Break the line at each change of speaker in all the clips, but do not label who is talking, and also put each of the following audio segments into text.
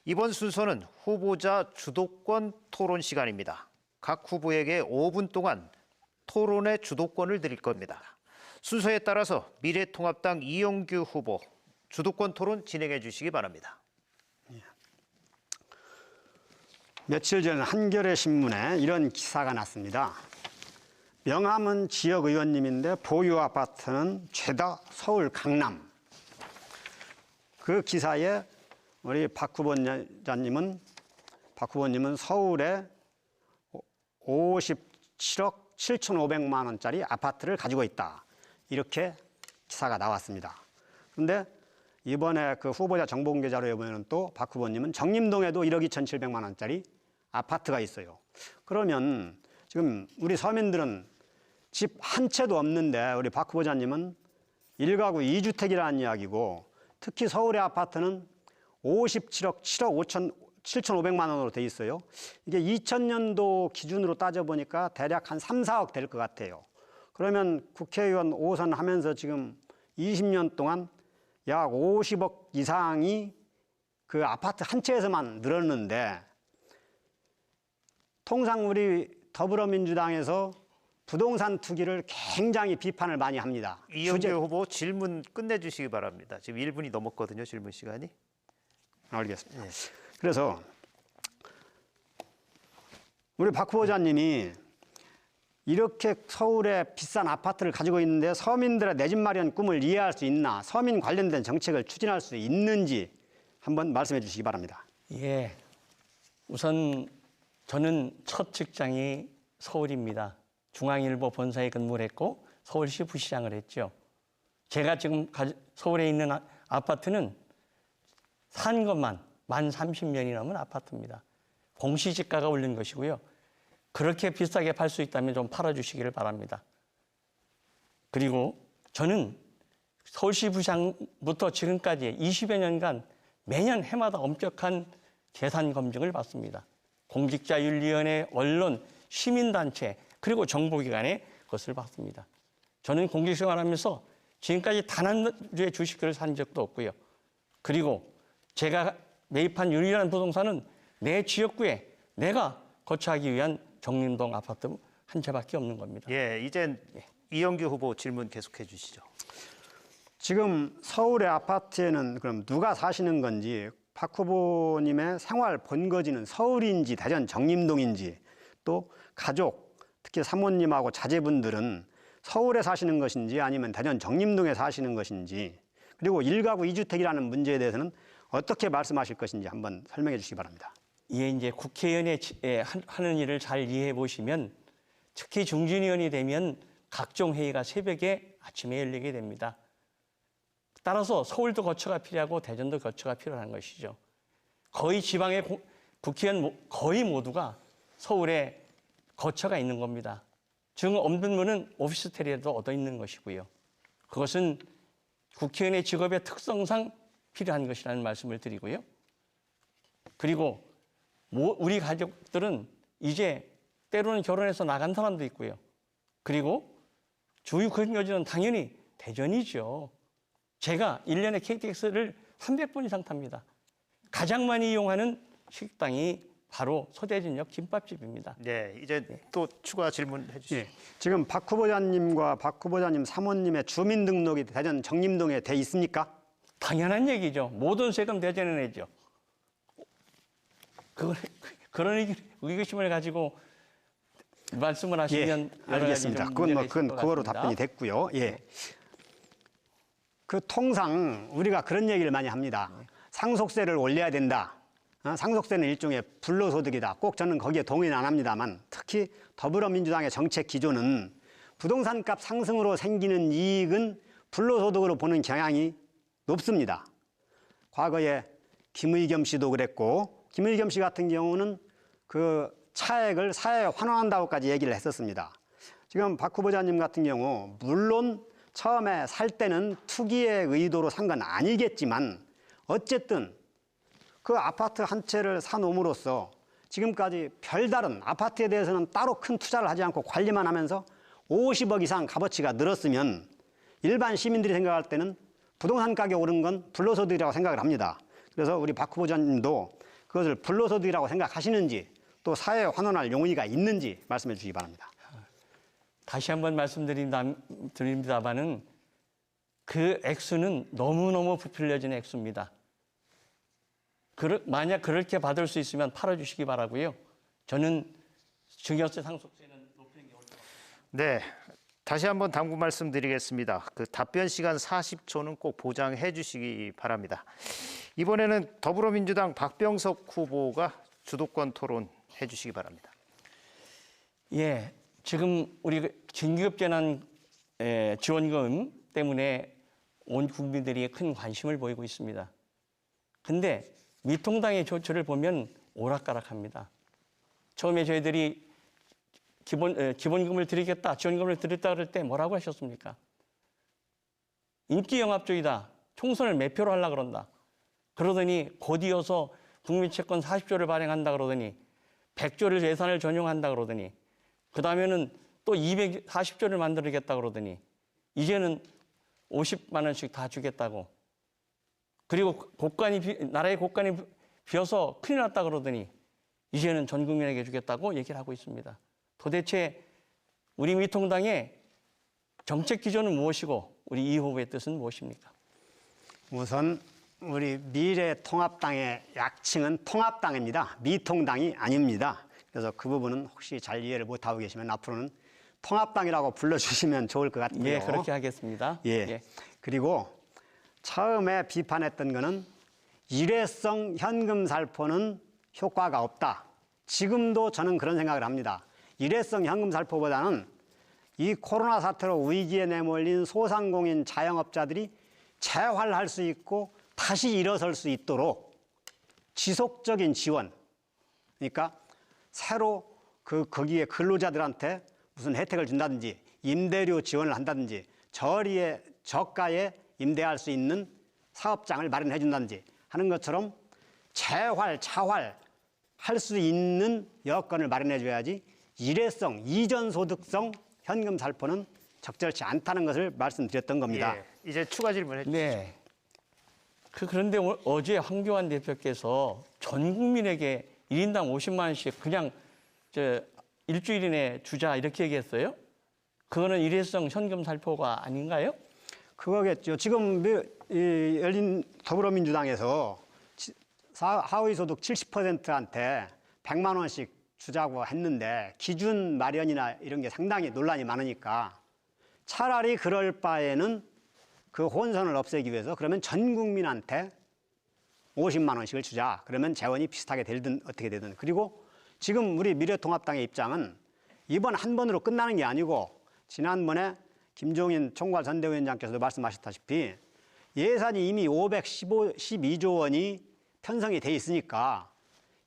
이번 순서는 후보자 주도권 토론 시간입니다. 각 후보에게 5분 동안 토론의 주도권을 드릴 겁니다. 순서에 따라서 미래통합당 이영규 후보 주도권 토론 진행해 주시기 바랍니다.
며칠 전 한겨레 신문에 이런 기사가 났습니다. 명함은 지역 의원님인데 보유 아파트는 죄다 서울 강남. 그 기사에 우리 박 후보님은 서울에 57억 7,500만 원짜리 아파트를 가지고 있다. 이렇게 기사가 나왔습니다. 그런데 이번에 그 후보자 정보공개 자료에 보면 또 박 후보님은 정림동에도 1억 2,700만 원짜리 아파트가 있어요. 그러면 지금 우리 서민들은 집 한 채도 없는데 우리 박 후보자님은 1가구 2주택이라는 이야기고, 특히 서울의 아파트는 57억 7,500만 원으로 돼 있어요. 이게 2000년도 기준으로 따져보니까 대략 한 3, 4억 될 것 같아요. 그러면 국회의원 5선 하면서 지금 20년 동안 약 50억 이상이 그 아파트 한 채에서만 늘었는데, 통상 우리 더불어민주당에서 부동산 투기를 굉장히 비판을 많이 합니다.
이영규 후보 질문 끝내주시기 바랍니다. 지금 1분이 넘었거든요, 질문 시간이.
알겠습니다. 그래서 우리 박 후보자님이 이렇게 서울에 비싼 아파트를 가지고 있는데 서민들의 내 집 마련 꿈을 이해할 수 있나, 서민 관련된 정책을 추진할 수 있는지 한번 말씀해 주시기 바랍니다.
예, 우선 저는 첫 직장이 서울입니다. 중앙일보 본사에 근무를 했고 서울시 부시장을 했죠. 제가 지금 서울에 있는 아파트는 산 것만 만 30년이 넘은 아파트입니다. 공시지가가 올린 것이고요. 그렇게 비싸게 팔 수 있다면 좀 팔아주시기를 바랍니다. 그리고 저는 서울시 부시장부터 지금까지 20여 년간 매년 해마다 엄격한 재산 검증을 받습니다. 공직자윤리위원회, 언론, 시민단체, 그리고 정보기관의 것을 받습니다. 저는 공직생활하면서 지금까지 단 한 주의 주식을 산 적도 없고요. 그리고 제가 매입한 유일한 부동산은 내 지역구에 내가 거처하기 위한 정림동 아파트 한 채밖에 없는 겁니다.
예, 이젠 이영규 후보 질문 계속해 주시죠.
지금 서울의 아파트에는 그럼 누가 사시는 건지, 박 후보님의 생활 본거지는 서울인지 대전 정림동인지, 또 가족, 특히 사모님하고 자제분들은 서울에 사시는 것인지 아니면 대전 정림동에 사시는 것인지, 그리고 1가구 2주택이라는 문제에 대해서는 어떻게 말씀하실 것인지 한번 설명해 주시기 바랍니다.
이게 이제 국회의원이 하는 일을 잘 이해해 보시면, 특히 중진위원이 되면 각종 회의가 새벽에 아침에 열리게 됩니다. 따라서 서울도 거처가 필요하고 대전도 거처가 필요한 것이죠. 거의 지방의 국회의원 거의 모두가 서울에 거처가 있는 겁니다. 즉 없는 분은 오피스텔이라도 얻어 있는 것이고요. 그것은 국회의원의 직업의 특성상 필요한 것이라는 말씀을 드리고요. 그리고 우리 가족들은 이제 때로는 결혼해서 나간 사람도 있고요. 그리고 주요 근거지는 당연히 대전이죠. 제가 1년에 KTX를 300번 이상 탑니다. 가장 많이 이용하는 식당이 바로 서대진역 김밥집입니다.
네, 이제 또 추가 질문해 주시죠.
예, 지금 박 후보자님과 박 후보자님 사모님의 주민등록이 대전 정림동에 돼 있습니까?
당연한 얘기죠. 모든 세금 대전에 내죠. 그런 의구심을 가지고 말씀을 하시면
예, 알겠습니다. 그거로 답변이 됐고요. 예. 그 통상 우리가 그런 얘기를 많이 합니다. 상속세를 올려야 된다. 상속세는 일종의 불로소득이다. 꼭 저는 거기에 동의는 안 합니다만, 특히 더불어민주당의 정책 기조는 부동산값 상승으로 생기는 이익은 불로소득으로 보는 경향이 높습니다. 과거에 김의겸 씨도 그랬고, 김의겸 씨 같은 경우는 그 차액을 사회에 환원한다고까지 얘기를 했었습니다. 지금 박 후보자님 같은 경우 물론 처음에 살 때는 투기의 의도로 산 건 아니겠지만 어쨌든 그 아파트 한 채를 사놓음으로써 지금까지 별다른 아파트에 대해서는 따로 큰 투자를 하지 않고 관리만 하면서 50억 이상 값어치가 늘었으면 일반 시민들이 생각할 때는 부동산 가격 오른 건 불로소득이라고 생각을 합니다. 그래서 우리 박 후보자님도 그것을 불로소득이라고 생각하시는지 또 사회에 환원할 용의가 있는지 말씀해 주시기 바랍니다.
다시 한번 말씀드립니다만은 그 액수는 너무너무 부풀려진 액수입니다. 만약 그렇게 받을 수 있으면 팔아주시기 바라고요. 저는 증여세 상속세는 높이는 게 옳다고.
네, 다시 한번 당부 말씀드리겠습니다. 그 답변 시간 40초는 꼭 보장해 주시기 바랍니다. 이번에는 더불어민주당 박병석 후보가 주도권 토론해 주시기 바랍니다.
예, 지금 우리 긴급재난 지원금 때문에 온 국민들이 큰 관심을 보이고 있습니다. 근데 미통당의 조처를 보면 오락가락합니다. 처음에 저희들이 기본금을 드리겠다, 지원금을 드렸다 그럴 때 뭐라고 하셨습니까? 인기영합주의다. 총선을 매표로 하려고 그런다. 그러더니 곧 이어서 국민채권 40조를 발행한다 그러더니 100조를 예산을 전용한다 그러더니 그 다음에는 또 240조를 만들겠다 그러더니 이제는 50만 원씩 다 주겠다고. 그리고 나라의 곳간이 비어서 큰일 났다 그러더니 이제는 전 국민에게 주겠다고 얘기를 하고 있습니다. 도대체 우리 미통당의 정책 기조는 무엇이고 우리 이 후보의 뜻은 무엇입니까?
우선 우리 미래통합당의 약칭은 통합당입니다. 미통당이 아닙니다. 그래서 그 부분은 혹시 잘 이해를 못하고 계시면 앞으로는 통합당이라고 불러주시면 좋을 것 같고요.
예, 그렇게 하겠습니다.
예.
예.
그리고 처음에 비판했던 거는 일회성 현금 살포는 효과가 없다. 지금도 저는 그런 생각을 합니다. 일회성 현금 살포보다는 이 코로나 사태로 위기에 내몰린 소상공인 자영업자들이 재활할 수 있고 다시 일어설 수 있도록 지속적인 지원, 그러니까 새로 거기에 근로자들한테 무슨 혜택을 준다든지 임대료 지원을 한다든지 저가에 임대할 수 있는 사업장을 마련해 준다든지 하는 것처럼 재활, 차활 할 수 있는 여건을 마련해 줘야지 일회성, 이전소득성 현금 살포는 적절치 않다는 것을 말씀드렸던 겁니다.
예, 이제 추가 질문 해주시죠.
네. 그런데 어제 황교안 대표께서 전 국민에게 1인당 50만 원씩 그냥 일주일 이내에 주자 이렇게 얘기했어요? 그거는 일회성 현금 살포가 아닌가요?
그거겠죠. 지금 열린 더불어민주당에서 하위소득 70%한테 100만 원씩 주자고 했는데 기준 마련이나 이런 게 상당히 논란이 많으니까 차라리 그럴 바에는 그 혼선을 없애기 위해서 그러면 전 국민한테 50만 원씩을 주자. 그러면 재원이 비슷하게 되든 어떻게 되든. 그리고 지금 우리 미래통합당의 입장은 이번 한 번으로 끝나는 게 아니고 지난번에 김종인 총괄 선대위원장께서도 말씀하셨다시피 예산이 이미 512조 원이 편성이 돼 있으니까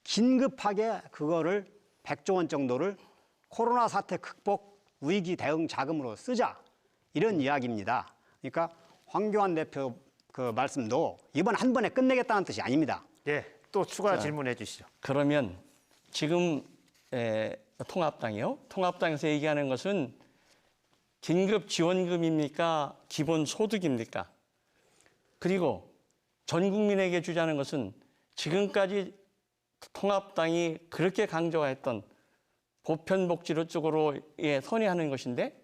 긴급하게 그거를 100조 원 정도를 코로나 사태 극복 위기 대응 자금으로 쓰자. 이런 이야기입니다. 그러니까 황교안 대표 그 말씀도 이번 한 번에 끝내겠다는 뜻이 아닙니다.
예, 또 추가 질문해 주시죠.
그러면 지금 통합당이요? 통합당에서 얘기하는 것은 긴급 지원금입니까? 기본 소득입니까? 그리고 전 국민에게 주자는 것은 지금까지 통합당이 그렇게 강조했던 보편복지 쪽으로 선회하는 것인데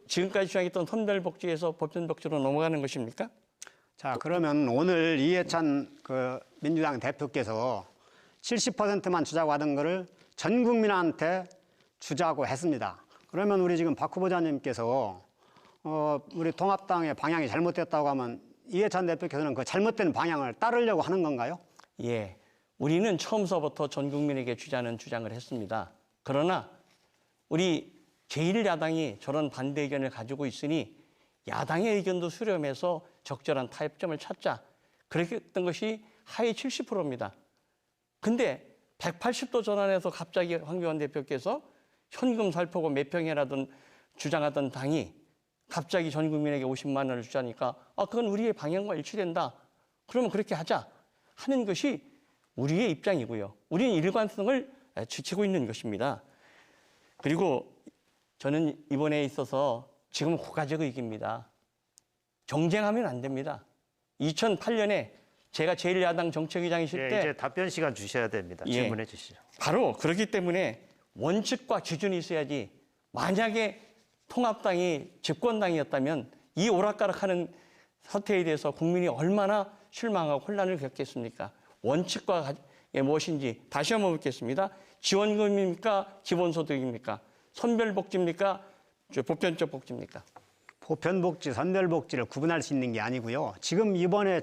지금까지 주장했던 선별복지에서 보편복지로 넘어가는 것입니까?
자, 그러면 오늘 이해찬 민주당 대표께서 70%만 주자고 하던 거를 전 국민한테 주자고 했습니다. 그러면 우리 지금 박 후보자님께서 우리 통합당의 방향이 잘못됐다고 하면 이해찬 대표께서는 그 잘못된 방향을 따르려고 하는 건가요?
예, 우리는 처음서부터 전 국민에게 주자는 주장을 했습니다. 그러나 우리 제1야당이 저런 반대 의견을 가지고 있으니 야당의 의견도 수렴해서 적절한 타협점을 찾자. 그랬던 것이 하위 70%입니다. 근데 180도 전환해서 갑자기 황교안 대표께서 현금 살포고 매평해라던 주장하던 당이 갑자기 전 국민에게 50만 원을 주자니까 그건 우리의 방향과 일치된다. 그러면 그렇게 하자 하는 것이 우리의 입장이고요. 우리는 일관성을 지키고 있는 것입니다. 그리고 저는 이번에 있어서 지금 후가적 의기입니다. 경쟁하면 안 됩니다. 2008년에 제가 제1야당 정책위장이실
예,
때
이제 답변 시간 주셔야 됩니다.
예.
질문해 주시죠.
바로 그렇기 때문에 원칙과 기준이 있어야지 만약에 통합당이 집권당이었다면 이 오락가락하는 사태에 대해서 국민이 얼마나 실망하고 혼란을 겪겠습니까? 원칙과 무엇인지 다시 한번 묻겠습니다. 지원금입니까? 기본소득입니까? 선별복지입니까? 보편적 복지입니까?
보편복지, 선별복지를 구분할 수 있는 게 아니고요. 지금 이번에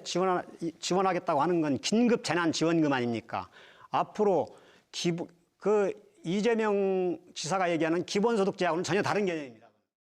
지원하겠다고 하는 건 긴급 재난지원금 아닙니까? 앞으로 이재명 지사가 얘기하는 기본소득제하고는 전혀 다른 개념입니다.